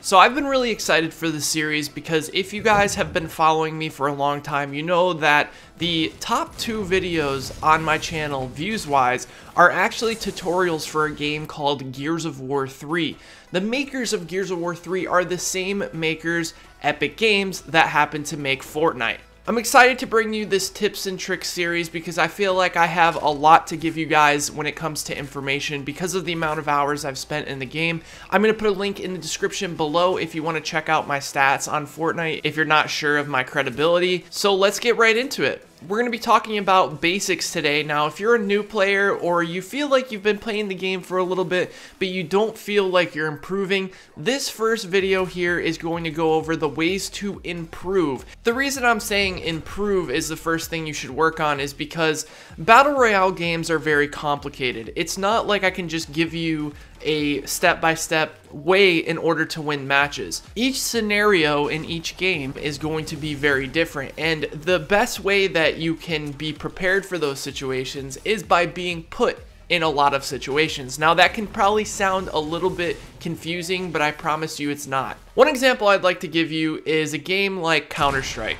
So I've been really excited for this series because if you guys have been following me for a long time, you know that the top 2 videos on my channel, views-wise, are actually tutorials for a game called Gears of War 3. The makers of Gears of War 3 are the same makers, Epic Games, that happen to make Fortnite. I'm excited to bring you this tips and tricks series because I feel like I have a lot to give you guys when it comes to information because of the amount of hours I've spent in the game. I'm going to put a link in the description below if you want to check out my stats on Fortnite if you're not sure of my credibility. So let's get right into it. We're going to be talking about basics today. Now, if you're a new player or you feel like you've been playing the game for a little bit, but you don't feel like you're improving, this first video here is going to go over the ways to improve. The reason I'm saying improve is the first thing you should work on is because Battle Royale games are very complicated. It's not like I can just give you a step-by-step way in order to win matches. Each scenario in each game is going to be very different, and the best way that you can be prepared for those situations is by being put in a lot of situations. Now that can probably sound a little bit confusing, but I promise you it's not. One example I'd like to give you is a game like Counter-Strike.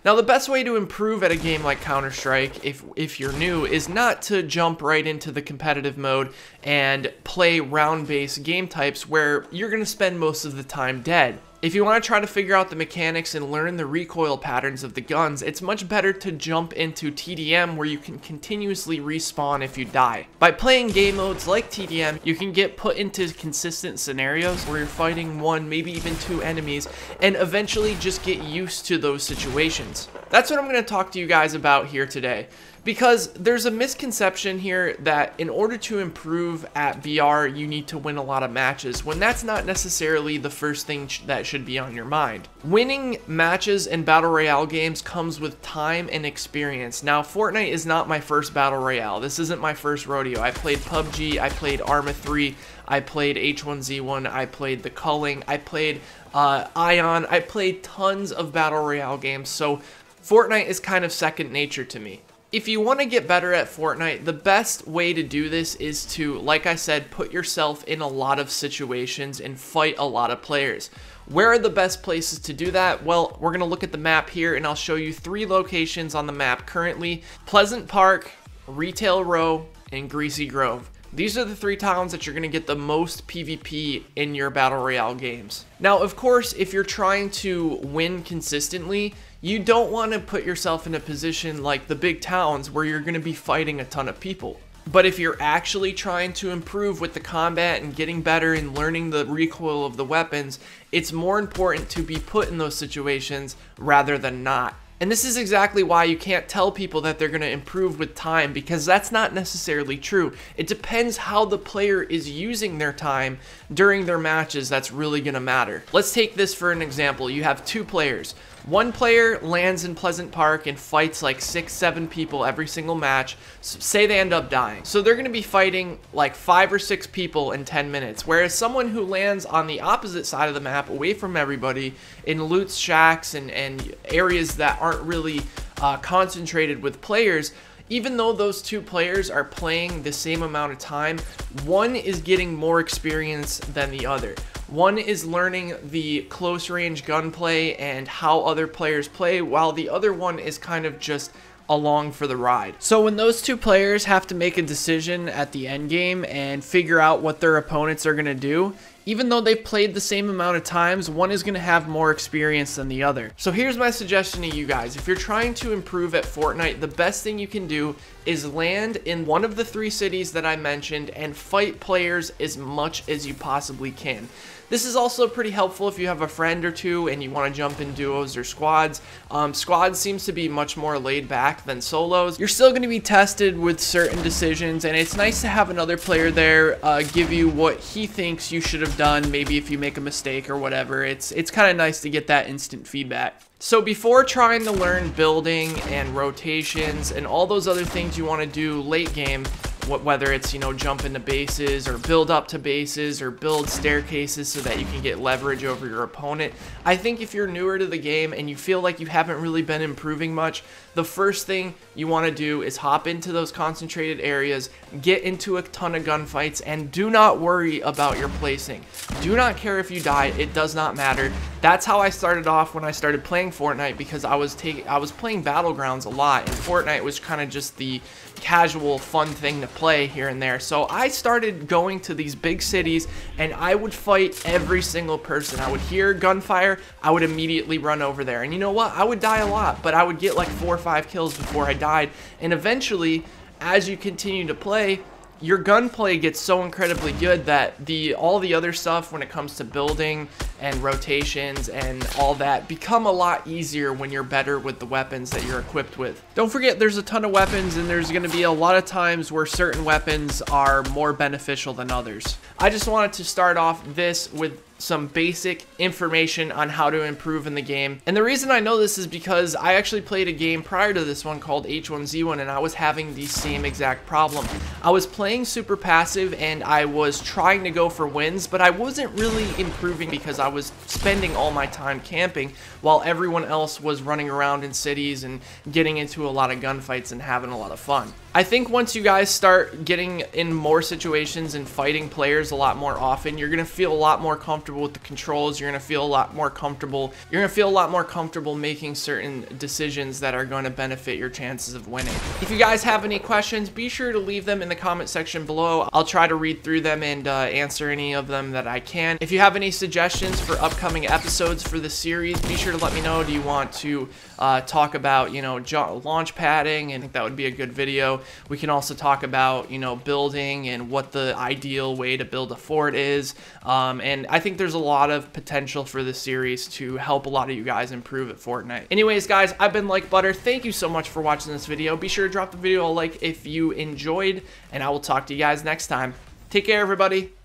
Now, the best way to improve at a game like Counter-Strike, if you're new, is not to jump right into the competitive mode and play round-based game types where you're going to spend most of the time dead. If you want to try to figure out the mechanics and learn the recoil patterns of the guns, it's much better to jump into TDM where you can continuously respawn if you die. By playing game modes like TDM, you can get put into consistent scenarios where you're fighting 1, maybe even 2 enemies, and eventually just get used to those situations. That's what I'm going to talk to you guys about here today. Because there's a misconception here that in order to improve at BR, you need to win a lot of matches, when that's not necessarily the first thing that should be on your mind. Winning matches in Battle Royale games comes with time and experience. Now, Fortnite is not my first Battle Royale. This isn't my first rodeo. I played PUBG, I played Arma 3, I played H1Z1, I played The Culling, I played Ion, I played tons of Battle Royale games, so Fortnite is kind of second nature to me. If you want to get better at Fortnite, the best way to do this is to, like I said, put yourself in a lot of situations and fight a lot of players. Where are the best places to do that? Well, we're going to look at the map here and I'll show you 3 locations on the map currently: Pleasant Park, Retail Row, and Greasy Grove. These are the 3 towns that you're going to get the most PvP in your Battle Royale games. Now, of course, if you're trying to win consistently, you don't want to put yourself in a position like the big towns where you're going to be fighting a ton of people. But if you're actually trying to improve with the combat and getting better and learning the recoil of the weapons, it's more important to be put in those situations rather than not. And this is exactly why you can't tell people that they're going to improve with time, because that's not necessarily true. It depends how the player is using their time during their matches that's really going to matter. Let's take this for an example. You have 2 players. One player lands in Pleasant Park and fights like 6-7 people every single match. Say they end up dying. So they're going to be fighting like 5 or 6 people in 10 minutes. Whereas someone who lands on the opposite side of the map, away from everybody, in loot shacks and areas that aren't really concentrated with players, even though those 2 players are playing the same amount of time, one is getting more experience than the other. One is learning the close range gunplay and how other players play, while the other one is kind of just along for the ride. So when those 2 players have to make a decision at the end game and figure out what their opponents are going to do, even though they've played the same amount of times, one is going to have more experience than the other. So here's my suggestion to you guys. If you're trying to improve at Fortnite, the best thing you can do is land in one of the 3 cities that I mentioned and fight players as much as you possibly can. This is also pretty helpful if you have a friend or 2 and you want to jump in duos or squads. Squads seems to be much more laid back than solos. You're still going to be tested with certain decisions, and it's nice to have another player there give you what he thinks you should have done, maybe if you make a mistake or whatever. It's kind of nice to get that instant feedback. So before trying to learn building and rotations and all those other things you want to do late game, whether it's, you know, jump into bases or build up to bases or build staircases so that you can get leverage over your opponent. I think if you're newer to the game and you feel like you haven't really been improving much, the first thing you want to do is hop into those concentrated areas, get into a ton of gunfights, and do not worry about your placing. Do not care if you die, it does not matter. That's how I started off when I started playing Fortnite, because I was playing Battlegrounds a lot, and Fortnite was kind of just the casual fun thing to play here and there. So I started going to these big cities and I would fight every single person. I would hear gunfire, I would immediately run over there, and you know what, I would die a lot, but I would get like 4 or 5 kills before I died. And eventually, as you continue to play, your gunplay gets so incredibly good that all the other stuff when it comes to building and rotations and all that become a lot easier when you're better with the weapons that you're equipped with. Don't forget, there's a ton of weapons, and there's going to be a lot of times where certain weapons are more beneficial than others. I just wanted to start off this with some basic information on how to improve in the game. And the reason I know this is because I actually played a game prior to this one called H1Z1, and I was having the same exact problem. I was playing super passive and I was trying to go for wins, but I wasn't really improving because I was spending all my time camping while everyone else was running around in cities and getting into a lot of gunfights and having a lot of fun. I think once you guys start getting in more situations and fighting players a lot more often, you're going to feel a lot more comfortable with the controls. You're going to feel a lot more comfortable. You're going to feel a lot more comfortable making certain decisions that are going to benefit your chances of winning. If you guys have any questions, be sure to leave them in the comment section below. I'll try to read through them and answer any of them that I can. If you have any suggestions for upcoming episodes for the series, be sure to let me know. Do you want to talk about, you know, launch padding? I think that would be a good video. We can also talk about, you know, building and what the ideal way to build a fort is. And I think there's a lot of potential for this series to help a lot of you guys improve at Fortnite. Anyways, guys, I've been Like Butter. Thank you so much for watching this video. Be sure to drop the video a like if you enjoyed, and I will talk to you guys next time. Take care, everybody.